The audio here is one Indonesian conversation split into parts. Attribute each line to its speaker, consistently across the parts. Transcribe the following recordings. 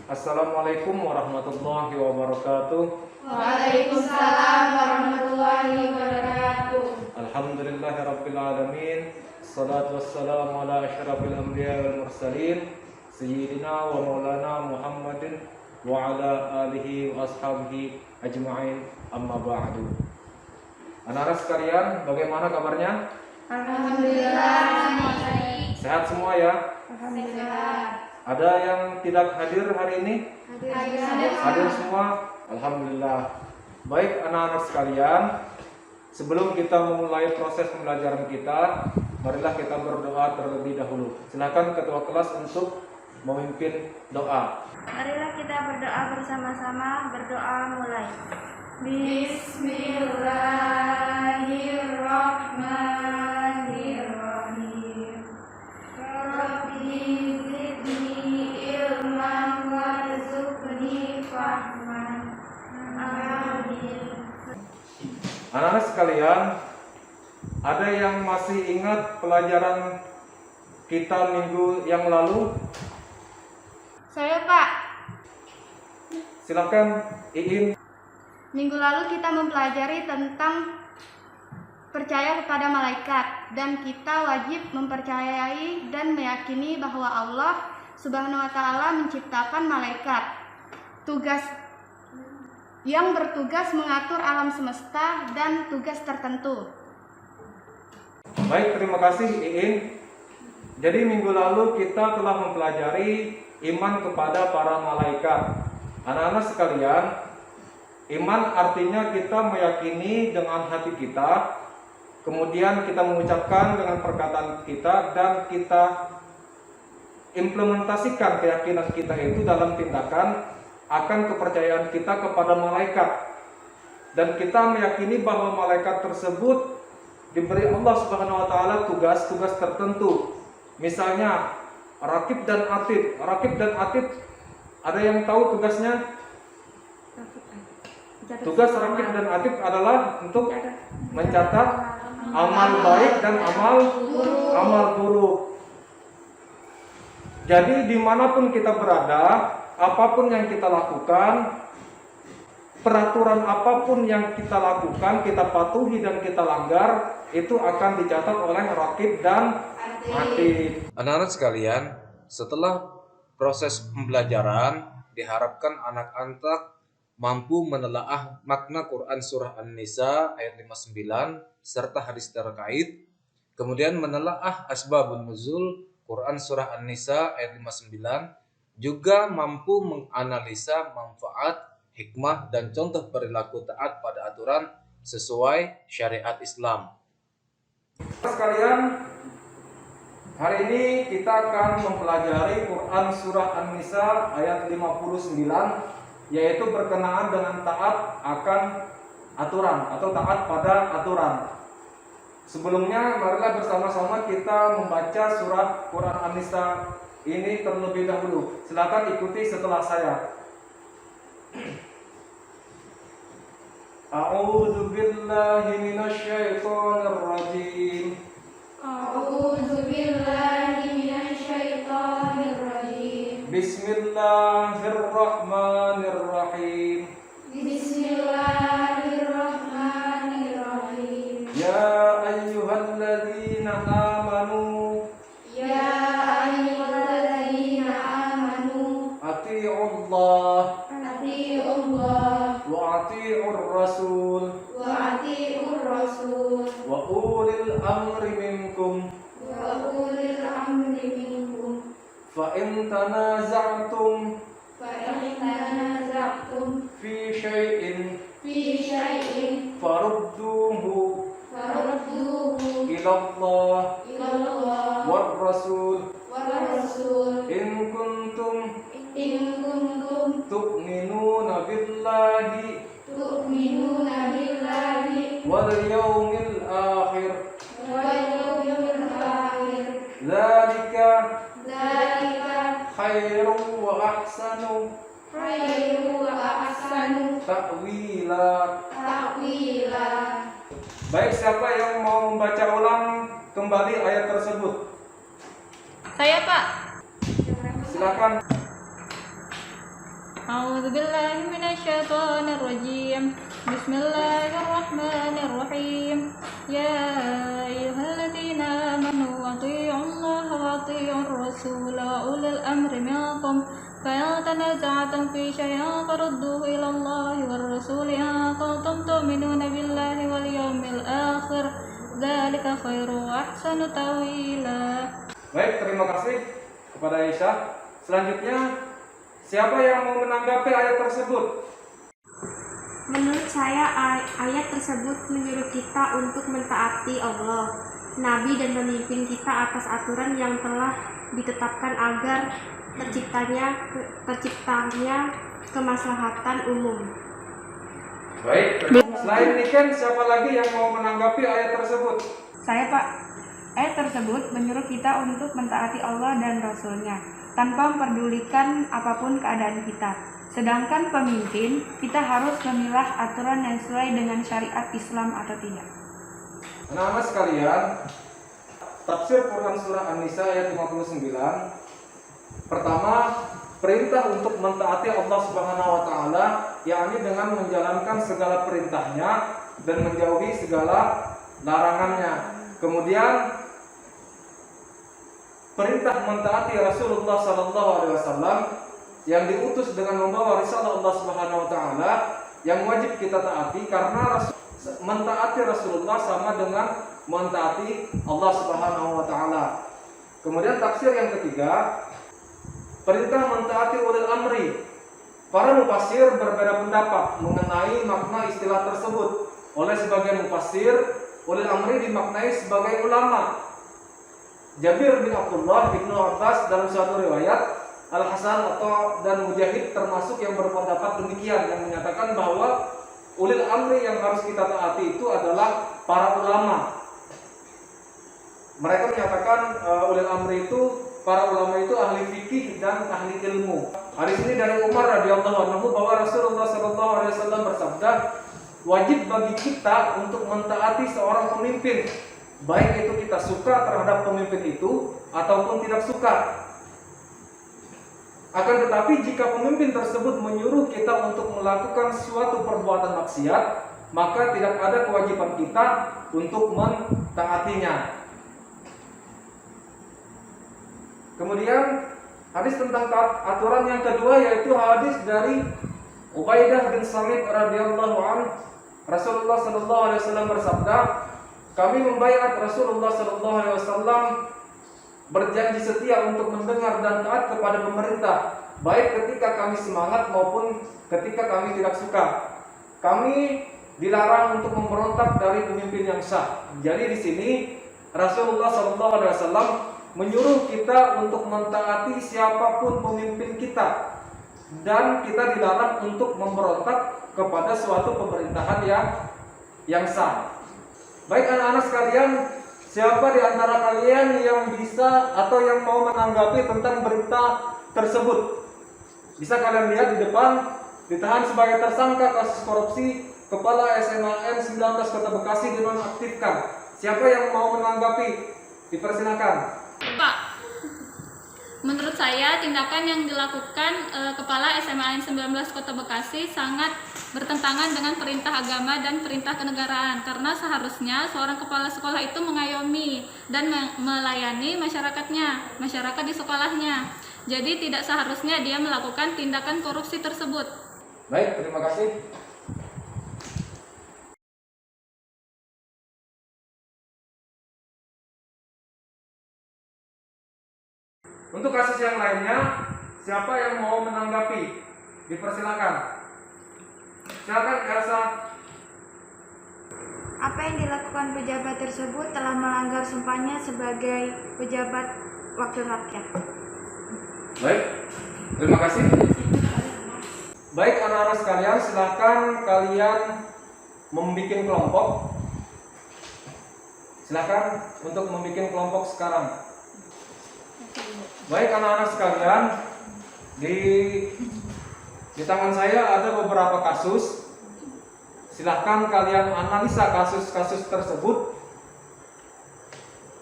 Speaker 1: Assalamualaikum warahmatullahi wabarakatuh.
Speaker 2: Waalaikumsalam warahmatullahi wabarakatuh.
Speaker 1: Alhamdulillahirabbil alamin. Salatu wassalamu ala asyrafil anbiya wal mursalin sayyidina wa maulana Muhammadin wa ala alihi wa ashabihi ajma'in. Amma ba'du. Anak-anak sekalian, bagaimana kabarnya?
Speaker 2: Alhamdulillah baik.
Speaker 1: Sehat semua ya?
Speaker 2: Alhamdulillah.
Speaker 1: Ada yang tidak hadir hari ini? Hadir semua? Alhamdulillah. Baik anak-anak sekalian, sebelum kita memulai proses pembelajaran kita, marilah kita berdoa terlebih dahulu. Silakan ketua kelas untuk memimpin doa.
Speaker 2: Marilah kita berdoa bersama-sama. Berdoa mulai. Bismillahirrahmanirrahim. Rabbi zidni ilman warzuqni fahman. Amin.
Speaker 1: Anak-anak sekalian, ada yang masih ingat pelajaran kita minggu yang lalu?
Speaker 2: Saya, Pak.
Speaker 1: Silakan Iin.
Speaker 2: Minggu lalu kita mempelajari tentang percaya kepada malaikat, dan kita wajib mempercayai dan meyakini bahwa Allah Subhanahu wa taala menciptakan malaikat. Yang bertugas mengatur alam semesta dan tugas tertentu.
Speaker 1: Baik, terima kasih Iin. Jadi minggu lalu kita telah mempelajari iman kepada para malaikat. Anak-anak sekalian, iman artinya kita meyakini dengan hati kita, kemudian kita mengucapkan dengan perkataan kita, dan kita implementasikan keyakinan kita itu dalam tindakan akan kepercayaan kita kepada malaikat. Dan kita meyakini bahwa malaikat tersebut diberi Allah Subhanahu wa taala tugas-tugas tertentu. Misalnya Raqib dan Atid. Raqib dan Atid, ada yang tahu tugasnya? Tugas Raqib dan Atid adalah untuk mencatat amal baik dan amal buruk. Jadi dimanapun kita berada, apapun yang kita lakukan, peraturan apapun yang kita lakukan, kita patuhi dan kita langgar, itu akan dicatat oleh Raqib dan Atid. Anak-anak sekalian, setelah proses pembelajaran, diharapkan anak-anak mampu menelaah makna Quran Surah An-Nisa ayat 59 serta hadis terkait, kemudian menelaah asbabun nuzul Quran Surah An-Nisa ayat 59, juga mampu menganalisa manfaat, hikmah, dan contoh perilaku taat pada aturan sesuai syariat Islam. Sekalian, hari ini kita akan mempelajari Quran Surah An-Nisa ayat 59, yaitu berkenaan dengan taat akan aturan atau taat pada aturan. Sebelumnya, marilah bersama-sama kita membaca surah Quran An-Nisa ini terlebih dahulu. Silakan ikuti setelah saya. A'udzu billahi minasyaitonir rajim.
Speaker 2: A'udzu billahi minasyaitonir rajim.
Speaker 1: Bismillahirrahmanirrahim.
Speaker 2: Bismillahirrahmanirrahim.
Speaker 1: Ya ayyuhalladzina amanu.
Speaker 2: Ya ayyuhalladzina amanu.
Speaker 1: Atii'ullah
Speaker 2: Atii'ullah
Speaker 1: wa atii'ur rasul
Speaker 2: wa atii'ur rasul
Speaker 1: wa ulil amri minkum.
Speaker 2: wa ulil amri minkum.
Speaker 1: Fa in tanaza'tum
Speaker 2: Fa in tanaza'tum
Speaker 1: fi syai'in
Speaker 2: fi syai'in
Speaker 1: farudduhu
Speaker 2: farudduhu
Speaker 1: ila Allah
Speaker 2: ila Allah
Speaker 1: war rasul
Speaker 2: war rasul
Speaker 1: in kuntum
Speaker 2: in kuntum
Speaker 1: tu'minuna billahi
Speaker 2: tu'minuna billahi
Speaker 1: wal yawmil akhir.
Speaker 2: wal yawmil akhir.
Speaker 1: Dzalika
Speaker 2: Dzalika
Speaker 1: khairun wa ahsanu
Speaker 2: khairu wa ahsanu
Speaker 1: ta'wila.
Speaker 2: ta'wila.
Speaker 1: Baik, siapa yang mau membaca ulang kembali ayat tersebut?
Speaker 2: Saya, Pak.
Speaker 1: Silakan.
Speaker 3: أعوذ بالله من الشيطان الرجيم. بسم الله الرحمن الرحيم. يا أيها الذين آمنوا أطيعوا الله وأطيعوا الرسول وأولي الأمر منكم فإن تنازعتم في شيء فردوه إلى الله والرسول إن كنتم تؤمنون بالله واليوم الآخر ذلك خير وأحسن تأويلا.
Speaker 1: Baik, terima kasih kepada Aisyah. Selanjutnya, siapa yang mau menanggapi ayat tersebut?
Speaker 4: Menurut saya ayat tersebut menyuruh kita untuk mentaati Allah, Nabi dan pemimpin kita atas aturan yang telah ditetapkan agar terciptanya kemaslahatan umum.
Speaker 1: Baik, selain Niken, siapa lagi yang mau menanggapi ayat tersebut?
Speaker 5: Saya, Pak. Ayat tersebut menyuruh kita untuk mentaati Allah dan Rasul-Nya tanpa memperdulikan apapun keadaan kita. Sedangkan pemimpin, kita harus memilah aturan yang sesuai dengan syariat Islam atau tidak.
Speaker 1: Anak-anak sekalian, tafsir Quran surah An-Nisa ayat 59. Pertama, perintah untuk mentaati Allah Subhanahu wa taala, yakni dengan menjalankan segala perintahnya dan menjauhi segala larangannya. Kemudian perintah mentaati Rasulullah sallallahu alaihi wasallam yang diutus dengan membawa risalah Allah Subhanahu wa taala yang wajib kita taati, karena mentaati Rasulullah sama dengan mentaati Allah Subhanahu wa taala. Kemudian tafsir yang ketiga, perintah mentaati ulil amri. Para mufassir berbeda pendapat mengenai makna istilah tersebut. Oleh sebagian mufassir, ulil amri dimaknai sebagai ulama. Jabir bin Abdullah, Ibnu Abbas dalam suatu riwayat, Al-Hasan dan Mujahid termasuk yang berpendapat demikian, yang menyatakan bahwa ulil amri yang harus kita taati itu adalah para ulama. Mereka menyatakan ulil amri itu, para ulama itu ahli fikih dan ahli ilmu. Hadis ini dari Umar radhiyallahu anhu bahwa Rasulullah sallallahu alaihi wasallam bersabda, wajib bagi kita untuk mentaati seorang pemimpin, baik itu kita suka terhadap pemimpin itu ataupun tidak suka. Akan tetapi jika pemimpin tersebut menyuruh kita untuk melakukan suatu perbuatan maksiat, maka tidak ada kewajiban kita untuk mentaatinya. Kemudian hadis tentang aturan yang kedua yaitu hadis dari Ubaidah bin Samit radhiyallahu anhu. Rasulullah sallallahu alaihi wasallam bersabda, kami membaiat Rasulullah sallallahu alaihi wasallam berjanji setia untuk mendengar dan taat kepada pemerintah, baik ketika kami semangat maupun ketika kami tidak suka. Kami dilarang untuk memberontak dari pemimpin yang sah. Jadi di sini Rasulullah sallallahu alaihi wasallam menyuruh kita untuk mentaati siapapun pemimpin kita, dan kita dilarang untuk memberontak kepada suatu pemerintahan yang sah. Baik anak-anak sekalian, siapa di antara kalian yang bisa atau yang mau menanggapi tentang berita tersebut? Bisa kalian lihat di depan, ditahan sebagai tersangka kasus korupsi, Kepala SMAN 19 Kota Bekasi dinonaktifkan. Siapa yang mau menanggapi? Dipersilakan.
Speaker 3: Pak, menurut saya tindakan yang dilakukan Kepala SMA 19 Kota Bekasi sangat bertentangan dengan perintah agama dan perintah kenegaraan, karena seharusnya seorang kepala sekolah itu mengayomi dan melayani masyarakat di sekolahnya. Jadi tidak seharusnya dia melakukan tindakan korupsi tersebut.
Speaker 1: Baik, terima kasih. Untuk kasus yang lainnya, siapa yang mau menanggapi? Dipersilakan. Silakan Elsa.
Speaker 2: Apa yang dilakukan pejabat tersebut telah melanggar sumpahnya sebagai pejabat wakil rakyat.
Speaker 1: Baik, terima kasih. Baik anak-anak sekalian, silakan kalian membuat kelompok. Silakan untuk membuat kelompok sekarang. Baik anak-anak sekalian, di tangan saya ada beberapa kasus. Silahkan kalian analisa kasus-kasus tersebut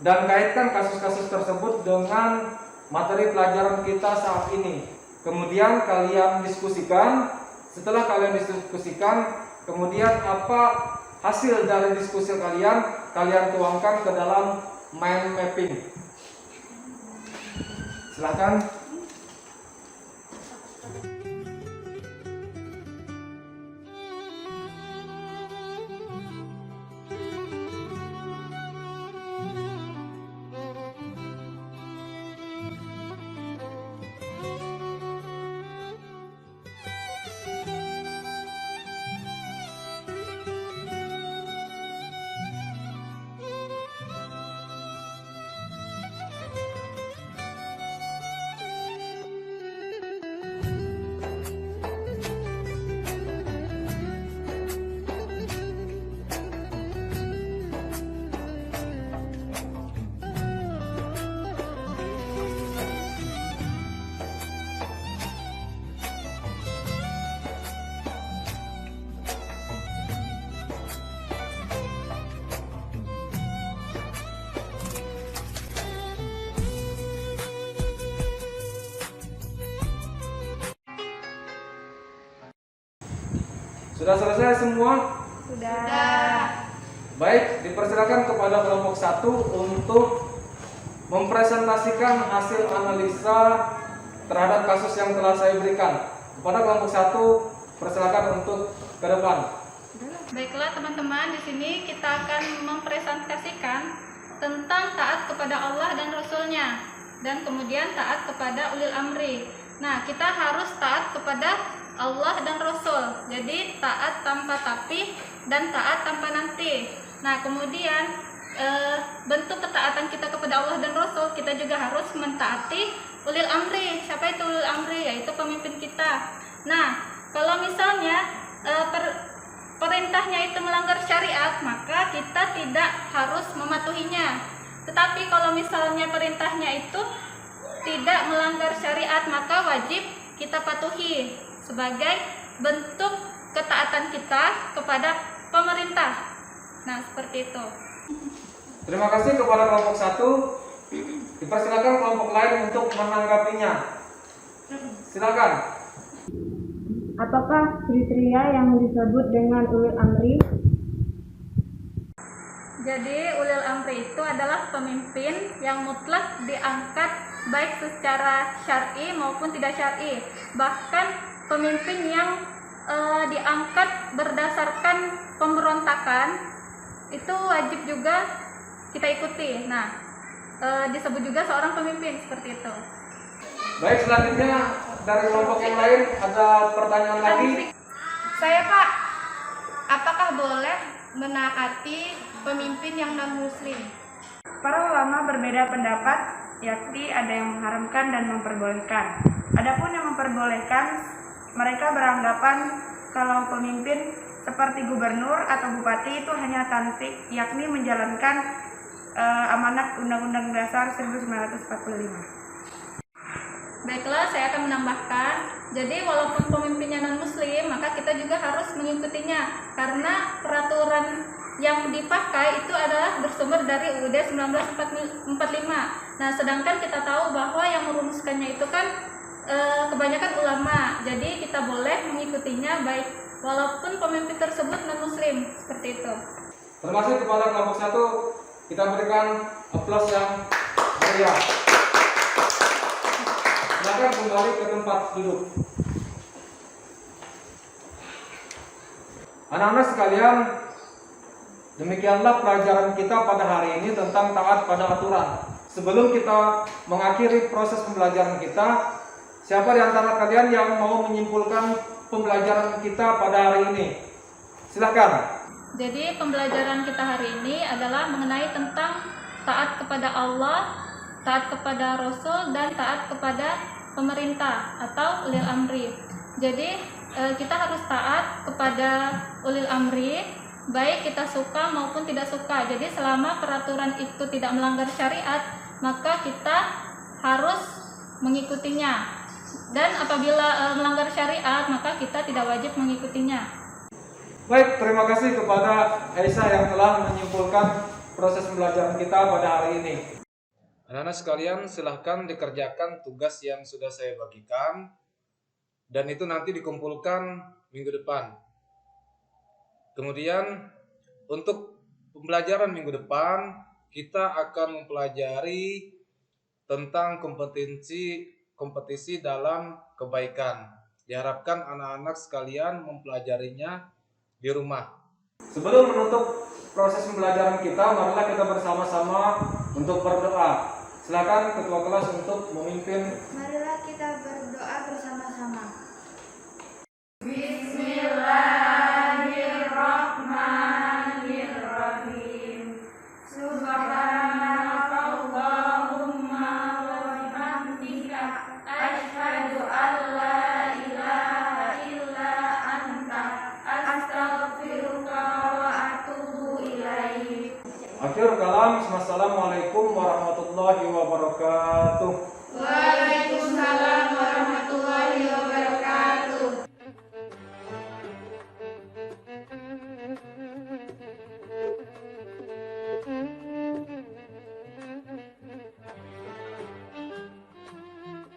Speaker 1: dan kaitkan kasus-kasus tersebut dengan materi pelajaran kita saat ini. kemudian kalian diskusikan. Setelah kalian diskusikan, kemudian apa hasil dari diskusi kalian, kalian tuangkan ke dalam mind mapping. Silakan. Sudah selesai semua?
Speaker 2: Sudah.
Speaker 1: Baik, dipersilakan kepada kelompok 1 untuk mempresentasikan hasil analisa terhadap kasus yang telah saya berikan. Kepada kelompok 1, persilakan untuk ke depan.
Speaker 3: Baiklah teman-teman, di sini kita akan mempresentasikan tentang taat kepada Allah dan Rasul-Nya, dan kemudian taat kepada ulil amri. Nah, kita harus taat kepada Allah dan Rasul. Jadi taat tanpa tapi dan taat tanpa nanti. Nah, kemudian bentuk ketaatan kita kepada Allah dan Rasul, kita juga harus mentaati ulil amri. Siapa itu ulil amri? Yaitu pemimpin kita. Nah, kalau misalnya perintahnya itu melanggar syariat, maka kita tidak harus mematuhinya. Tetapi kalau misalnya perintahnya itu tidak melanggar syariat, maka wajib kita patuhi sebagai bentuk ketaatan kita kepada pemerintah. Nah, seperti itu.
Speaker 1: Terima kasih kepada kelompok 1. Dipersilakan kelompok lain untuk menanggapinya. Silakan.
Speaker 4: Apakah kriteria yang disebut dengan ulil amri?
Speaker 3: Jadi ulil amri itu adalah pemimpin yang mutlak diangkat baik secara syar'i maupun tidak syar'i. Bahkan pemimpin yang diangkat berdasarkan pemberontakan itu wajib juga kita ikuti. Nah, disebut juga seorang pemimpin, seperti itu.
Speaker 1: Baik, selanjutnya dari kelompok yang lain ada pertanyaan lagi.
Speaker 2: Saya, Pak, apakah boleh menaati pemimpin yang non-muslim?
Speaker 5: Para ulama berbeda pendapat, yakni ada yang mengharamkan dan memperbolehkan. Adapun yang memperbolehkan, mereka beranggapan kalau pemimpin seperti gubernur atau bupati itu hanya tansik, yakni menjalankan amanat Undang-Undang Dasar 1945.
Speaker 3: Baiklah, saya akan menambahkan. Jadi walaupun pemimpinnya non-muslim, maka kita juga harus mengikutinya, karena peraturan yang dipakai itu adalah bersumber dari UUD 1945. Nah, sedangkan kita tahu bahwa yang merumuskannya itu kan kebanyakan ulama. Jadi kita boleh mengikutinya baik walaupun pemimpin tersebut non-muslim, seperti itu.
Speaker 1: Terima kasih kepada kelompok 1. Kita berikan aplaus yang meriah. Silakan kembali ke tempat duduk. Anak-anak sekalian, demikianlah pelajaran kita pada hari ini tentang taat pada aturan. Sebelum kita mengakhiri proses pembelajaran kita, siapa di antara kalian yang mau menyimpulkan pembelajaran kita pada hari ini? Silakan.
Speaker 3: Jadi pembelajaran kita hari ini adalah mengenai tentang taat kepada Allah, taat kepada Rasul, dan taat kepada pemerintah atau ulil amri. Jadi kita harus taat kepada ulil amri, baik kita suka maupun tidak suka. Jadi selama peraturan itu tidak melanggar syariat, maka kita harus mengikutinya. Dan apabila melanggar syariat, maka kita tidak wajib mengikutinya.
Speaker 1: Baik, terima kasih kepada Aisyah yang telah menyimpulkan proses pembelajaran kita pada hari ini. Anak-anak sekalian, silahkan dikerjakan tugas yang sudah saya bagikan. dan itu nanti dikumpulkan minggu depan. Kemudian untuk pembelajaran minggu depan kita akan mempelajari tentang kompetisi dalam kebaikan. Diharapkan anak-anak sekalian mempelajarinya di rumah. Sebelum menutup proses pembelajaran kita, marilah kita bersama-sama untuk berdoa. Silakan ketua kelas untuk memimpin.
Speaker 2: Marilah kita berdoa bersama-sama. Bismillahirrahmanirrahim. Subhanakallahumma wa bihamdika asyhadu an la ilaha illa anta astaghfiruka wa atubu ilaik. Akhir kalam, assalamualaikum warahmatullahi wabarakatuh. Waalaikumsalam warahmatullahi wabarakatuh.